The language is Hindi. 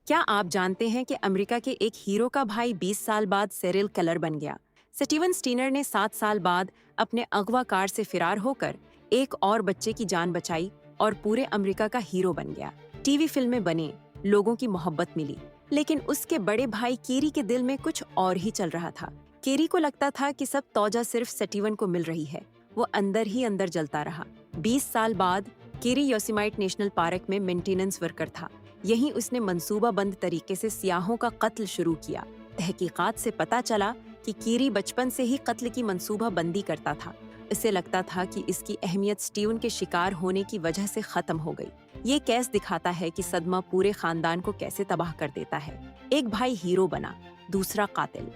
क्या आप जानते हैं कि अमेरिका के एक हीरो का भाई 20 साल बाद serial किलर बन गया? स्टीवन स्टीनर ने 7 साल बाद अपने अगवाकार से फरार होकर एक और बच्चे की जान बचाई और पूरे अमेरिका का हीरो बन गया। टीवी फिल्में बने, लोगों की मोहब्बत मिली, लेकिन उसके बड़े भाई केरी के दिल में कुछ और ही चल रहा था। केरी को लगता था कि सब तौजा सिर्फ स्टीवन को मिल रही है। वो अंदर ही अंदर जलता रहा। 20 साल बाद केरी योसेमाइट नेशनल पार्क में मेंटेनेंस वर्कर था। यहीं उसने मंसूबाबंद तरीके से सियाहों का कत्ल शुरू किया। तहकीकात से पता चला कि कीरी बचपन से ही कत्ल की मंसूबाबंदी करता था। इसे लगता था कि इसकी अहमियत स्टीवन के शिकार होने की वजह से खत्म हो गई। ये केस दिखाता है कि सदमा पूरे खानदान को कैसे तबाह कर देता है। एक भाई हीरो बना, दूसरा कातिल।